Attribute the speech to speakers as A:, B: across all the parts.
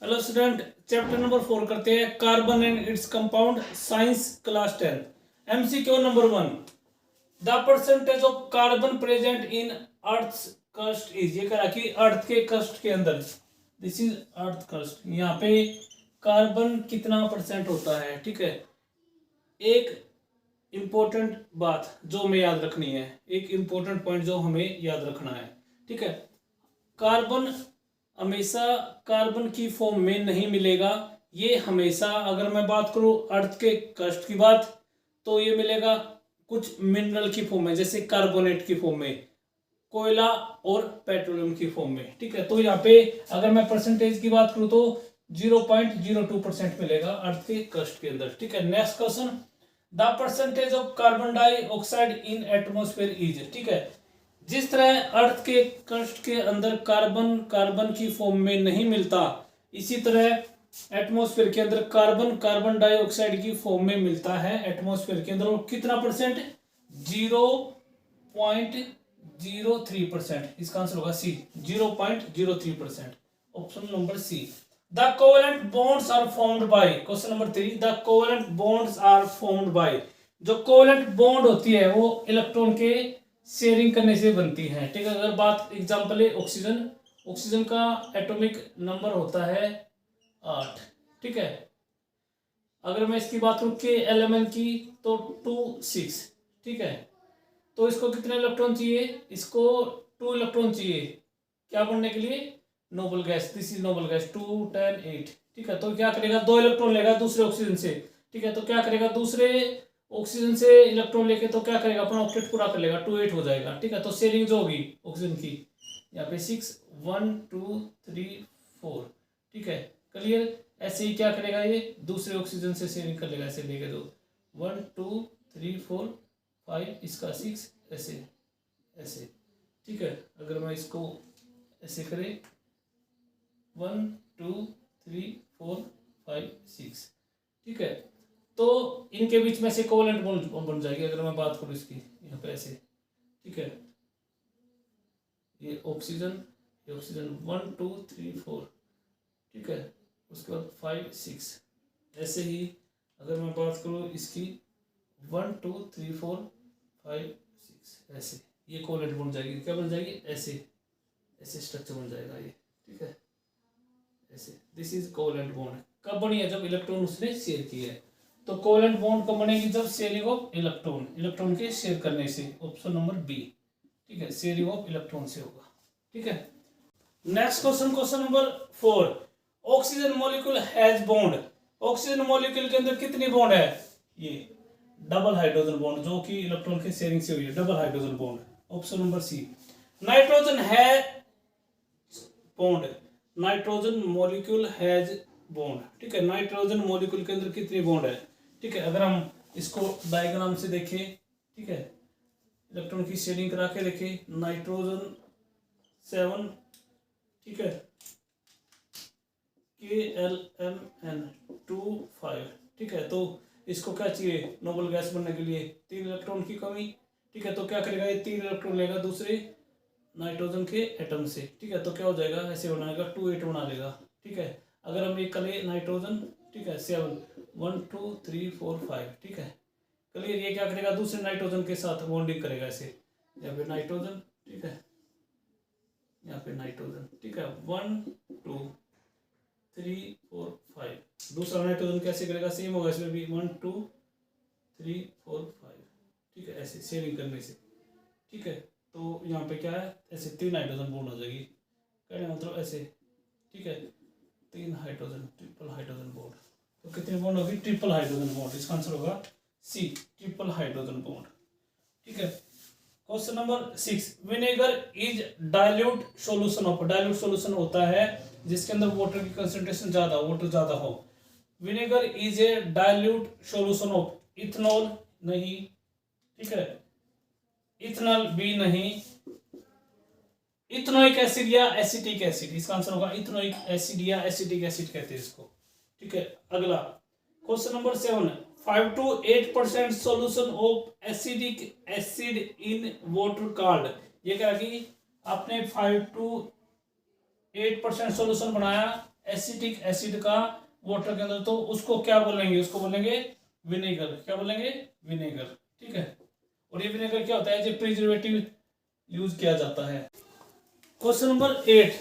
A: Hello student, chapter number 4 करते हैं। Carbon and its compound, science class 10। MCQ number 1, the percentage of carbon present in earth's crust is. ये करा कि अर्थ के crust के अंदर, दिस इज अर्थ क्रस्ट, यहाँ पे कार्बन कितना परसेंट होता है। ठीक है, एक इंपॉर्टेंट बात जो हमें याद रखनी है, एक इंपॉर्टेंट पॉइंट जो हमें याद रखना है। ठीक है, कार्बन हमेशा कार्बन की फॉर्म में नहीं मिलेगा। ये हमेशा, अगर मैं बात करूं अर्थ के क्रस्ट की बात, तो ये मिलेगा कुछ मिनरल की फॉर्म में, जैसे कार्बोनेट की फॉर्म में, कोयला और पेट्रोलियम की फॉर्म में। ठीक है, तो यहाँ पे अगर मैं परसेंटेज की बात करूं तो 0.02% मिलेगा अर्थ के क्रस्ट के अंदर। ठीक है, next question, the percentage of carbon dioxide in atmosphere is. ठीक है, जिस तरह अर्थ के क्रस्ट के अंदर कार्बन की फॉर्म में नहीं मिलता, इसी तरह एटमॉस्फेयर के अंदर कार्बन डाइऑक्साइड की फॉर्म में मिलता है एटमॉस्फेयर के अंदर। और कितना परसेंट? 0.03%। इसका आंसर होगा C, 0.03%। Option number C. The covalent bonds are formed by, question number 3, the covalent bonds are formed by. जो कोवेलेंट बॉन्ड होती है वो इलेक्ट्रॉन के शेयरिंग करने से बनती है। ठीक है, अगर बात एग्जांपल है ऑक्सीजन, ऑक्सीजन का एटॉमिक नंबर होता है 8। ठीक है, अगर मैं इसकी बात करूं के एलिमेंट की तो 2 6। ठीक है, तो इसको कितने इलेक्ट्रॉन चाहिए? इसको 2 इलेक्ट्रॉन चाहिए, क्या बनने के लिए? Noble gas, this is noble gas, 2 10 8। ठीक है, तो क्या करेगा? 2 इलेक्ट्रॉन लेगा दूसरे ऑक्सीजन से। ठीक है, तो क्या करेगा? दूसरे ऑक्सीजन से इलेक्ट्रॉन लेके तो क्या करेगा? अपना ऑक्टेट पूरा कर लेगा, 2 8 हो जाएगा। ठीक है, तो शेयरिंग जो होगी ऑक्सीजन की, यहाँ पे 6 1 2 3 4। ठीक है, क्लियर। ऐसे ही क्या करेगा? ये दूसरे ऑक्सीजन से शेयरिंग कर लेगा, ऐसे लेके दो 1 2 3 4 5, इसका 6, ऐसे ऐसे। ठीक है, अगर मैं इसको ऐसे करे 1 2 3 4 5 6। ठीक है, तो इनके बीच में से कोवेलेंट बॉन्ड बन जाएगी। अगर मैं बात करूं इसकी, यहाँ पे ऐसे। ठीक है, ये ऑक्सीजन 1 2 3 4। ठीक है, उसके बाद 5 6। ऐसे ही अगर मैं बात करूं इसकी 1 2 3 4 5 6, ऐसे ये कोवेलेंट बन जाएगी। क्या बन जाएगी? ऐसे ऐसे स्ट्रक्चर बन जाएगा ये। ठीक है, ऐसे, दिस इज कोवेलेंट बॉन्ड। कब बनी है? जब इलेक्ट्रॉन उसने शेयर किया है। तो कोवेलेंट बॉन्ड कब बनेगी? जब शेयरिंग ऑफ इलेक्ट्रॉन, इलेक्ट्रॉन के शेयर करने से। Option number B. ठीक है, शेयरिंग ऑफ इलेक्ट्रॉन से होगा। ठीक है, next question, question number 4, oxygen molecule has bond. Oxygen molecule के अंदर कितनी बॉन्ड है? ये डबल हाइड्रोजन बॉन्ड, जो कि इलेक्ट्रॉन के शेयरिंग से हुई है, double hydrogen bond. Option number C. Nitrogen है bond, nitrogen molecule has bond. ठीक है, नाइट्रोजन मॉलिक्यूल के अंदर कितनी बॉन्ड है? ठीक है, अगर हम इसको डायग्राम से देखें, ठीक है, इलेक्ट्रॉन की शेयरिंग करा के देखें, नाइट्रोजन 7। ठीक है, KLMN 2 5। ठीक है, तो इसको क्या चाहिए नोबल गैस बनने के लिए? 3 इलेक्ट्रॉन की कमी। ठीक है, तो क्या करेगा? ये 3 इलेक्ट्रॉन लेगा दूसरे नाइट्रोजन के एटम से। ठीक है, तो क्या हो जाएगा? ऐसे बनाएगा, 2 8 बना लेगा। ठीक है, अगर हम ये करें नाइट्रोजन, ठीक है 7 1 2 3 4 5। ठीक है, क्लियर। ये क्या करेगा? दूसरे नाइट्रोजन के साथ बॉन्डिंग करेगा ऐसे, यहाँ पे नाइट्रोजन। ठीक है, यहाँ पे नाइट्रोजन। ठीक है, 1 2 3 4 5। दूसरा नाइट्रोजन कैसे करेगा? सेम होगा, इसमें भी 1 2 3 4 5। ठीक है, ऐसे शेयरिंग करने से। ठीक है, तो यहाँ पे क्या है? ऐसे 3 हाइड्रोजन बॉन्ड हो जाएगी, कहने मतलब ऐसे। ठीक है, 3 हाइड्रोजन, ट्रिपल हाइड्रोजन बॉन्ड। तो कितनी बॉन्ड होगी? Triple hydrogen bond. इसका आंसर होगा सी, ट्रिपल हाइड्रोजन बॉन्ड। ठीक है, question number 6, vinegar is dilute solution of. Dilute solution होता है जिसके अंदर वाटर की कंसंट्रेशन ज्यादा, वाटर ज्यादा हो। Vinegar is a dilute solution of ethanol, नहीं। ठीक है, इथेनॉल भी नहीं। इथेनोइक एसिड या एसिटिक एसिड, इसका आंसर होगा इथेनोइक एसिड या एसिटिक एसिड कहते हैं इसको। ठीक है, अगला question number 7, 5 to 8% solution of acidic acid in water called. ये क्या कि आपने 5 to 8% सॉल्यूशन बनाया एसिटिक एसिड का वाटर के अंदर, तो उसको क्या बोलेंगे, उसको बोलेंगे विनेगर। क्या बोलेंगे, विनेगर। ठीक है, और ये विनेगर क्या होता है, जो प्रिजर्वेटिव यूज किया जाता है। क्वेश्चन नंबर 8,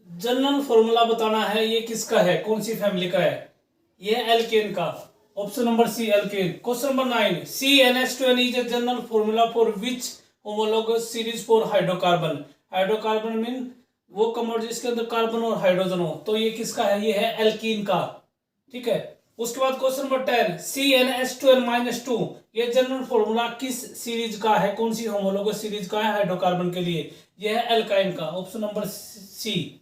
A: जनरल फॉर्मूला बताना है, ये किसका है, कौन सी फैमिली का है, ये एल्केन का। Option number C alkane. Question number 9, CnH2n is a general formula for which homologous series for hydrocarbon. Hydrocarbon mean वो कंपाउंड जिसके अंदर कार्बन और हाइड्रोजन हो, तो ये किसका है, ये है एल्कीन का। ठीक है, उसके बाद क्वेश्चन नंबर 10, CnH2n-2 ये जनरल फॉर्मूला किस सीरीज का है, कौन सी होमोलोगस सीरीज का है हाइड्रोकार्बन के लिए, ये है एल्काइन का। Option number C.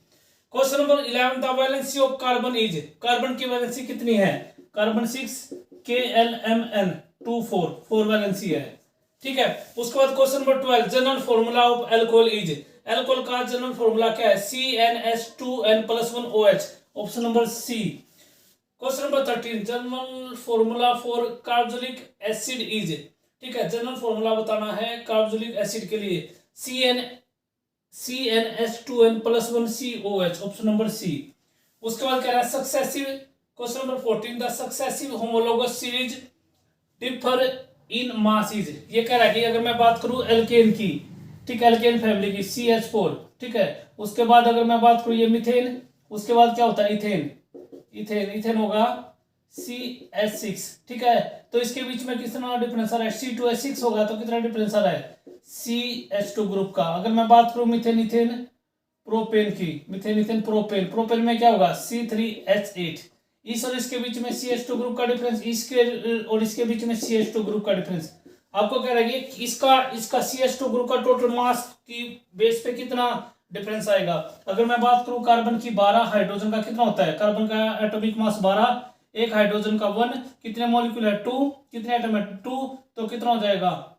A: Question number 11, the valency of carbon is, carbon की वैलेंसी कितनी है, कार्बन 6 KLMN24 4 वैलेंसी है। ठीक है, उसके बाद question number 12, general formula of alcohol is, alcohol का जनरल फॉर्मूला क्या है, CnH2n+1OH। Option number C. Question number 13, general formula for carboxylic acid is, ठीक है, जनरल फॉर्मूला बताना है कार्बोक्सिलिक एसिड के लिए, CnH2n+1COH। Option number C. उसके बाद कह रहा है successive, question number 14, the successive homologous series differ in mass is, ये कह रहा है कि अगर मैं बात करूं एल्केन की, ठीक है, एल्केन फैमिली की CH4, ठीक है, उसके बाद अगर मैं बात करूं ये मीथेन, उसके बाद क्या होता है इथेन, इथेन इथेन होगा CH6। ठीक है, तो इसके बीच में कितना डिफरेंस आ रहा है, C2H6 होगा, तो कितना डिफरेंस आ रहा है CH2 ग्रुप का। अगर मैं बात करूं मीथेन इथेन प्रोपेन की, मीथेन इथेन प्रोपेन, प्रोपेन में क्या होगा C3H8। इस और इसके बीच में CH2 ग्रुप का डिफरेंस, इसके और इसके बीच में CH2 ग्रुप का डिफरेंस। आपको कह रहा है कि इसका CH2 ग्रुप का टोटल मास की बेस पे कितना डिफरेंस आएगा। अगर मैं बात करूं कार्बन की 12, हाइड्रोजन का कितना होता है, कार्बन का एटॉमिक मास 12, एक हाइड्रोजन का 1, कितने मॉलिक्यूल है 2, कितने एटम है 2, तो कितना हो जाएगा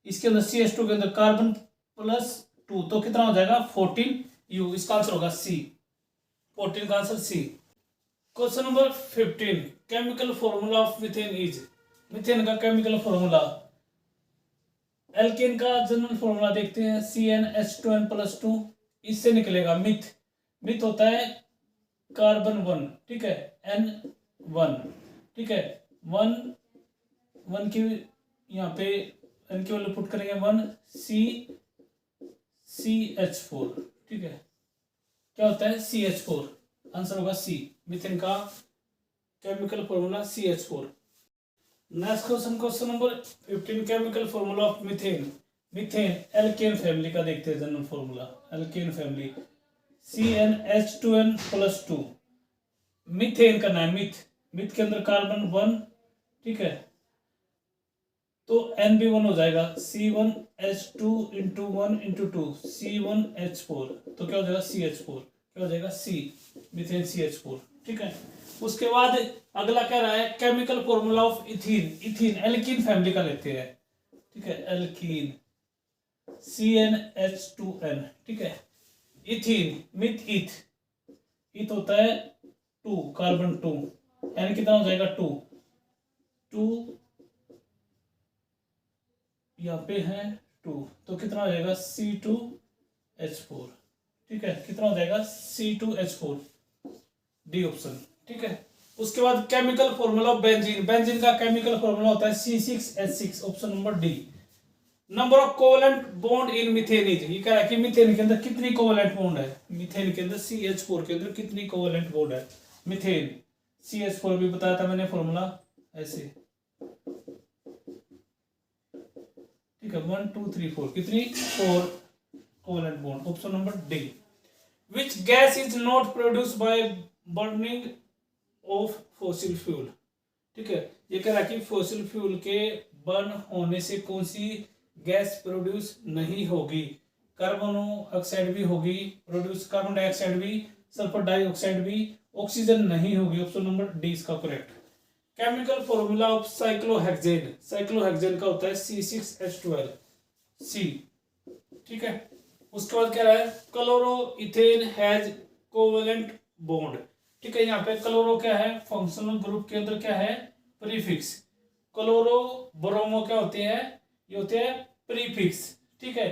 A: इसके अंदर CH2 के अंदर कार्बन +2, तो कितना हो जाएगा 14U। इसका आंसर होगा सी, 14 का answer C. Question number 15, chemical formula of methane is, methane का केमिकल फॉर्मूला। एल्केन का जनरल फॉर्मूला देखते हैं, CnH2n+2, इससे निकलेगा मिथ, मिथ होता है कार्बन 1, ठीक है, N1, ठीक है, 1 की यहाँ पे N की वैल्यू पुट करेंगे 1, CH4, ठीक है, क्या होता है CH4, आंसर होगा सी, मीथेन का chemical formula CH4। Next question, question number 15, chemical formula of methane. Methane alkane family का देखते हैं general formula, alkane family CnH2n+2। Methane का नाम मिथ, मिथ के अंदर कार्बन 1, ठीक है, तो N भी 1 हो जाएगा, C1H2 × 1 × 2 C1H4, तो क्या हो जाएगा CH4, क्या हो जाएगा C, मीथेन CH4। ठीक है, उसके बाद अगला कह रहा है chemical formula of ethene. Ethene alkene family का लेते हैं, ठीक है, एल्कीन CnH2n, ठीक है, इथीन मिथ इथ, इथ होता है 2, कार्बन 2, N कितना हो जाएगा 2, यहाँ पे है 2, तो कितना हो जाएगा C2H4, ठीक है, कितना हो जाएगा C2H4, डी ऑप्शन। ठीक है, उसके बाद chemical formula of benzene. Benzene का केमिकल फॉर्मूला होता है C6H6, option number D. Number of covalent bond in methane is, ये कह रहा है कि मीथेन के अंदर कितनी कोवेलेंट बॉन्ड है, मीथेन के अंदर CH4 के अंदर कितनी कोवेलेंट बॉन्ड है। मीथेन CH4 भी बताया था मैंने फॉर्मूला ऐसे, ठीक है, 1 2 3 4, कितनी 4 covalent bond, option number D. Which gas is not produced by burning of fossil fuel, ठीक है, ये कह रहा है कि फॉसिल फ्यूल के बर्न होने से कौन सी गैस प्रोड्यूस नहीं होगी। कार्बन ऑक्साइड भी होगी प्रोड्यूस, कार्बन डाइऑक्साइड भी, सल्फर डाइऑक्साइड भी, ऑक्सीजन नहीं होगी, ऑप्शन नंबर डी इसका correct. Chemical formula of cyclohexane. Cyclohexane का होता है C6H12 C, ठीक है, उसके बाद कह रहा है chloro ethane has covalent bond, ठीक है, यहाँ पे क्लोरो क्या है, फंक्शनल ग्रुप के अंदर क्या है प्रीफिक्स, क्लोरो ब्रोमो क्या होते हैं, ये होते हैं प्रीफिक्स, ठीक है,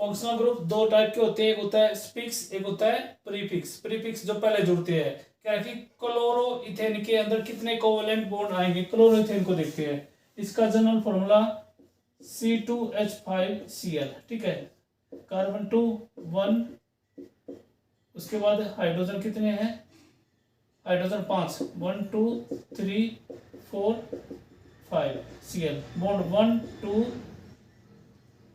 A: फंक्शनल ग्रुप दो टाइप के होते हैं, एक होता है स्पिक्स, एक होता है प्रीफिक्स। प्रीफिक्स जो पहले जुड़ते हैं, क्या है कि क्लोरो इथेन के अंदर कितने कोवेलेंट बॉन्ड आएंगे, क्लोरो इथेन को देखते हैं। इसका जनरल फॉर्मूला C2H5Cl, ठीक है। कार्बन 2 1, उसके बाद हाइड्रोजन कितने हैं, हाइड्रोजन 5, 1 2 3 4 5, Cl बॉन्ड 1 2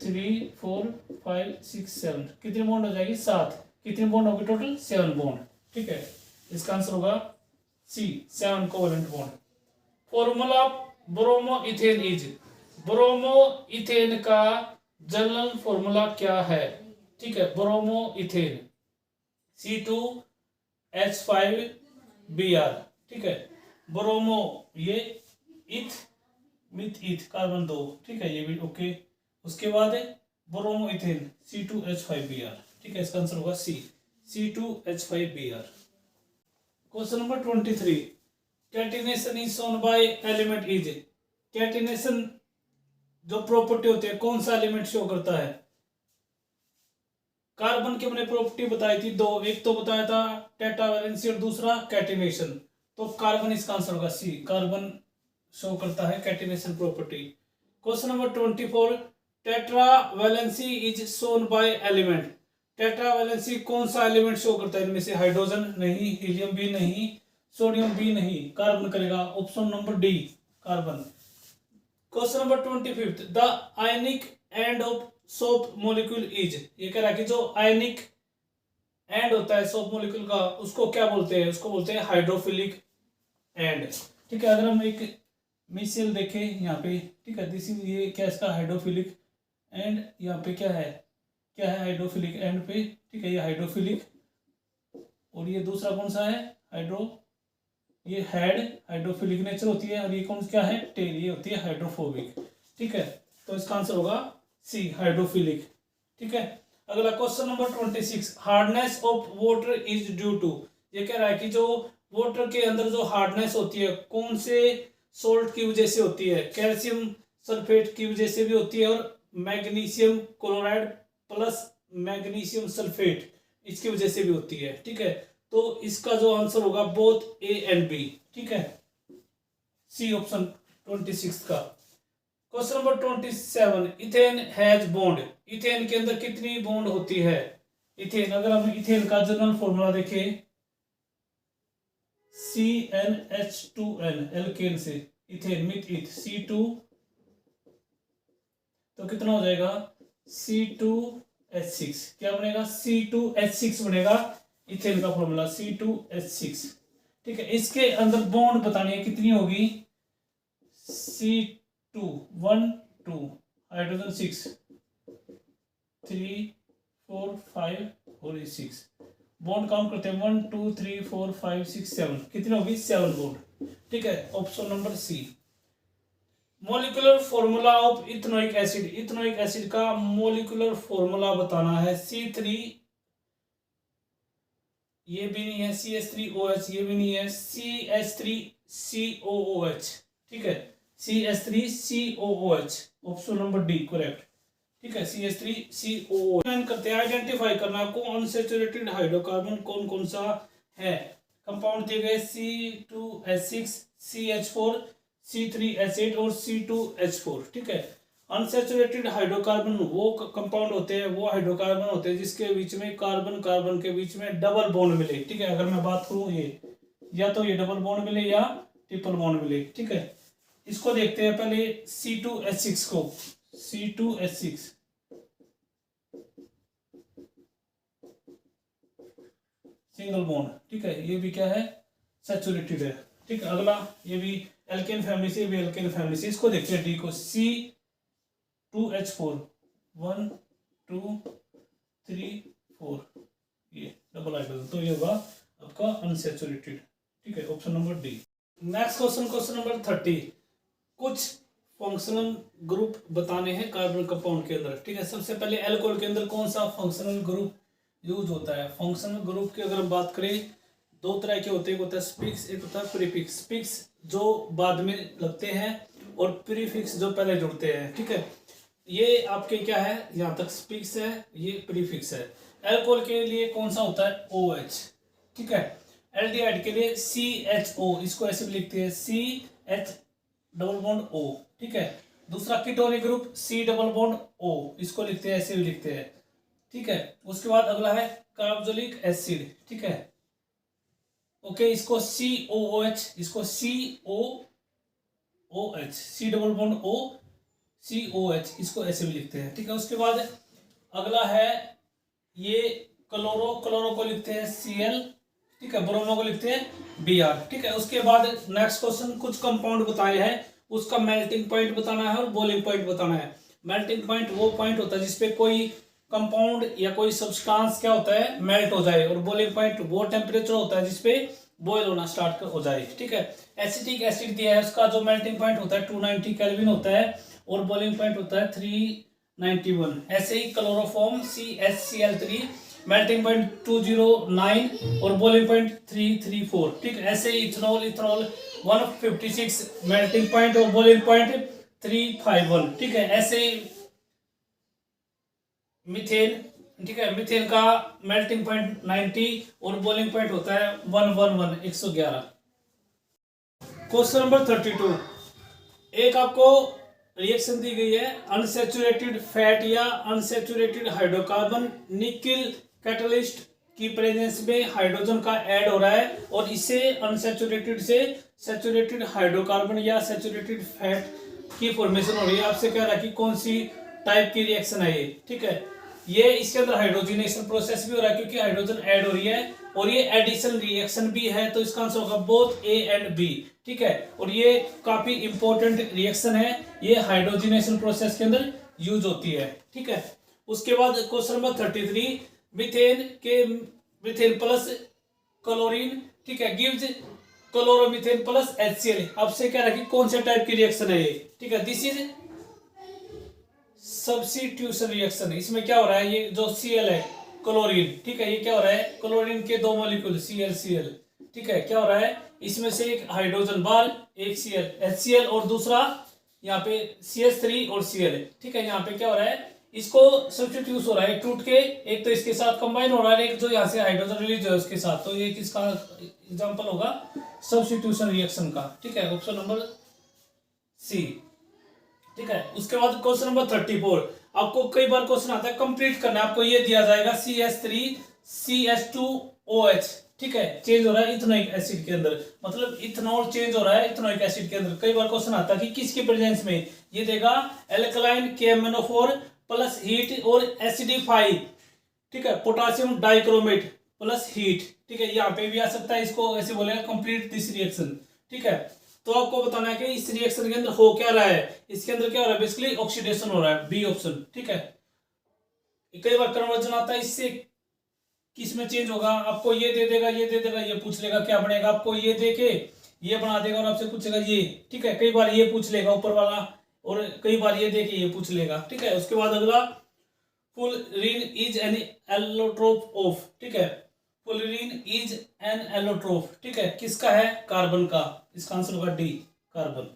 A: 3 4 5 6 7, कितने बॉन्ड हो जाएगी 7, कितने बॉन्ड होगी टोटल 7 बॉन्ड, ठीक है। इसका आंसर होगा C, 7 covalent bond. Formula bromo ethane is, bromo ethane का जनरल फॉर्मूला क्या है, ठीक है। ब्रोमो इथेन C2H5Br, ठीक है। ब्रोमो ये इथ मिथ इथ कार्बन 2, ठीक है, ये भी ओके। उसके बाद ब्रोमो इथेन C2H5Br, ठीक है। इसका आंसर होगा C, C2H5Br। Question number 23, catenation is shown by element is, catenation जो प्रॉपर्टी होती है कौन सा एलिमेंट शो करता है। कार्बन की हमने प्रॉपर्टी बताई थी दो, एक तो बताया था टेट्रावैलेंसी और दूसरा कैटिनेशन, तो कार्बन इसका आंसर होगा C, कार्बन शो करता है catenation property. Question number 24, tetravalency is shown by element, tetravalency कौन सा एलिमेंट शो करता है, इनमें से हाइड्रोजन नहीं, हीलियम भी नहीं, सोडियम भी नहीं, कार्बन करेगा, option number D carbon. Question number 25, the ionic end of soap molecule is, ये कह रहा है कि जो आयनिक एंड होता है सोप मॉलिक्यूल का उसको क्या बोलते हैं, उसको बोलते हैं हाइड्रोफिलिक एंड, ठीक है। अगर हम एक मिसाइल देखें यहाँ पे, ठीक है, दिस इज ये क्या इसका हाइड्रोफिलिक एंड, यहाँ पे क्या है हाइड्रोफिलिक एंड पे, ठीक है, ये हाइड्रोफिलिक, और ये दूसरा कौन सा है हाइड्रो, ये हेड हाइड्रोफिलिक नेचर होती है, और ये कौन क्या है टेल, ये होती है हाइड्रोफोबिक, ठीक है। तो इसका आंसर होगा C, हाइड्रोफिलिक, ठीक है। अगला question number 26, hardness of water is due to, ये कह रहा है कि जो वाटर के अंदर जो हार्डनेस होती है कौन से सोल्ट की वजह से होती है, कैल्शियम सल्फेट की वजह से भी होती है, और magnesium chloride plus magnesium sulphate इसकी वजह से भी होती है, ठीक है। तो इसका जो आंसर होगा बोथ A एंड B, ठीक है, C ऑप्शन 26 का। Question number 27, ethane has bond, ethane के अंदर कितनी बॉन्ड होती है। इथेन, अगर हम इथेन का जनरल फॉर्मूला देखें CnH2n, एल्केन से इथेन मिथ इथ C2, तो कितना हो जाएगा C2H6, क्या बनेगा C2H6 बनेगा, इथेन का फॉर्मूला C2H6, ठीक है। इसके अंदर बॉन्ड बतानी है कितनी होगी, C2 1 2, हाइड्रोजन 6 3 4 5 और 6, बॉन्ड काउंट करते हैं 1 2 3 4 5 6 7, कितनी होगी 7 बॉन्ड, ठीक है, option number C। Molecular formula of ethanoic acid, ethanoic acid का मोलिकुलर फॉर्मूला बताना है C3, ये भी नहीं है, CH3OH, ये भी नहीं है, CH3COOH, ठीक है, CH3COOH, option number D correct, ठीक है, CH3COOH। करते हैं, आइडेंटिफाई करना आपको अनसैचुरेटेड हाइड्रोकार्बन कौन कौन सा है। कंपाउंड दिए गए C2H6, CH4, C3H8 और C2H4, ठीक है। अनसैचुरेटेड हाइड्रोकार्बन वो कंपाउंड होते हैं, वो हाइड्रोकार्बन होते हैं जिसके बीच में कार्बन कार्बन के बीच में डबल बॉन्ड मिले, ठीक है। अगर मैं बात करूं ये, या तो ये डबल बॉन्ड मिले या ट्रिपल बॉन्ड मिले, ठीक है। इसको देखते हैं पहले C2H6 को, C2H6 सिंगल बॉन्ड, ठीक है, ये भी क्या है सैचुरेटेड है, ठीक है। अगला ये भी एल्केन फैमिली से, ये भी एल्केन फैमिली से, इसको देखते हैं डी को, C2H4 1 2 3 4, ये डबल हाइड्रोजन, तो ये होगा आपका अनसैचुरेटेड, ठीक है, option number D. Next question, question number 30, कुछ फंक्शनल ग्रुप बताने हैं कार्बन कंपाउंड के अंदर, ठीक है। सबसे पहले अल्कोहल के अंदर कौन सा फंक्शनल ग्रुप यूज होता है। फंक्शनल ग्रुप की अगर हम बात करें दो तरह के होते हैं, एक होता है स्पिक्स, एक होता है प्रीफिक्स। स्पिक्स जो बाद में लगते हैं और प्रीफिक्स जो पहले जुड़ते हैं, ठीक है। ये आपके क्या है, यहाँ तक स्पिक्स है, ये प्रीफिक्स है। एल्कोहल के लिए कौन सा होता है, OH, ठीक है। एल्डिहाइड के लिए CHO, इसको ऐसे भी लिखते हैं CH डबल बॉन्ड O, ठीक है। दूसरा ketonic group C double bond O, इसको लिखते हैं, ऐसे भी लिखते हैं, ठीक है। उसके बाद अगला है कार्बोक्सिलिक एसिड, ठीक है, ओके। इसको COOH, इसको COOH, C double bond O COH, इसको ऐसे भी लिखते हैं, ठीक है। उसके बाद अगला है ये क्लोरो को लिखते हैं Cl, ठीक है। ब्रोमो को लिखते हैं Br, ठीक है। उसके बाद नेक्स्ट क्वेश्चन, कुछ कंपाउंड बताए हैं, उसका मेल्टिंग पॉइंट बताना है और बॉइलिंग पॉइंट बताना है। मेल्टिंग पॉइंट वो पॉइंट होता है जिसपे कोई कंपाउंड या कोई सब्सटेंस क्या होता है, मेल्ट हो जाए, और बॉइलिंग पॉइंट वो टेम्परेचर होता है जिसपे बॉयल होना स्टार्ट हो जाए, ठीक है। एसिटिक एसिड दिया है, उसका जो मेल्टिंग पॉइंट होता है 290 केल्विन होता है और बॉइलिंग पॉइंट होता है 391। ऐसे ही क्लोरोफॉर्म CHCl3 मेल्टिंग पॉइंट 209 और बॉइलिंग पॉइंट 334, ठीक है। ऐसे ही इथेनॉल 156 मेल्टिंग पॉइंट और बॉइलिंग पॉइंट 351, ठीक है। ऐसे ही मीथेन, ठीक है, मीथेन का मेल्टिंग पॉइंट 90 और बॉइलिंग पॉइंट होता है 111। क्वेश्चन नंबर 32, एक आपको रिएक्शन दी गई है, अनसैचुरेटेड फैट या अनसैचुरेटेड हाइड्रोकार्बन निकिल कैटलिस्ट की प्रेजेंस में हाइड्रोजन का ऐड हो रहा है और इससे अनसैचुरेटेड से सैचुरेटेड हाइड्रोकार्बन या सैचुरेटेड फैट की फॉर्मेशन हो रही है। आपसे कह रहा है कि कौन सी टाइप की रिएक्शन है ये, ठीक है। ये इसके अंदर हाइड्रोजनेशन प्रोसेस भी हो रहा है क्योंकि हाइड्रोजन ऐड हो रही है और ये एडिशन रिएक्शन भी है, तो इसका आंसर होगा बोथ A एंड B, ठीक है। और ये काफी इंपॉर्टेंट रिएक्शन है, ये हाइड्रोजनेशन प्रोसेस के अंदर यूज होती है, ठीक है। उसके बाद question number 33, methane plus chlorine, ठीक है, गिव्स क्लोरोमीथेन प्लस HCl। आपसे कह रहा है कि कौन से टाइप की रिएक्शन है ये, ठीक है। दिस इज सब्स्टिट्यूशन रिएक्शन है। इसमें क्या हो रहा है, ये जो Cl है क्लोरीन, ठीक है, ये क्या हो रहा है, क्लोरीन के दो मॉलिक्यूल Cl, ठीक है, क्या हो रहा है, इसमें से एक हाइड्रोजन बार, एक HCl और दूसरा यहाँ पे CH3 और Cl, ठीक है। यहाँ पे क्या हो रहा है, इसको सब्स्टिट्यूट हो रहा है टूट के, एक तो इसके साथ कंबाइन हो रहा है, एक जो यहाँ से हाइड्रोजन रिलीज है उसके साथ, तो ये किसका एग्जांपल होगा, सब्स्टिट्यूशन रिएक्शन का, ठीक है। ऑप्शन नंबर C, ठीक है। उसके बाद क्वेश्चन नंबर 34, आपको कई बार क्वेश्चन आता है, कंप्लीट करना है, आपको ये दिया जाएगा CH3 CH2OH, ठीक है, चेंज हो रहा है इथेनोइक एसिड के अंदर, मतलब इथेनॉल चेंज हो रहा है इथेनोइक एसिड के अंदर। कई बार क्वेश्चन आता है कि किसके प्रेजेंस में, ये देगा एल्कलाइन KMnO4 प्लस हीट और एसिडिफाई, ठीक है, पोटासियम डाइक्रोमेट प्लस हीट, ठीक है। यहाँ पे भी आ सकता है, इसको ऐसे बोलेगा कंप्लीट दिस रिएक्शन, ठीक है। तो आपको बताना है कि इस रिएक्शन के अंदर हो क्या रहा है, इसके अंदर क्या हो रहा है, बेसिकली ऑक्सीडेशन हो रहा है, B ऑप्शन, ठीक है। कई बार कन्वर्जन आता है, इससे किस में चेंज होगा, आपको ये दे देगा, ये दे देगा, ये पूछ लेगा क्या बनेगा, आपको ये देके ये बना देगा और आपसे पूछेगा ये, ठीक है। कई बार ये पूछ लेगा ऊपर वाला और कई बार ये देके ये पूछ लेगा, ठीक है। उसके बाद अगला, fullerene is an allotrope of, ठीक है, फुलरीन इज एन एलोट्रोप, ठीक है, किसका है, कार्बन का, इसका आंसर होगा D, कार्बन।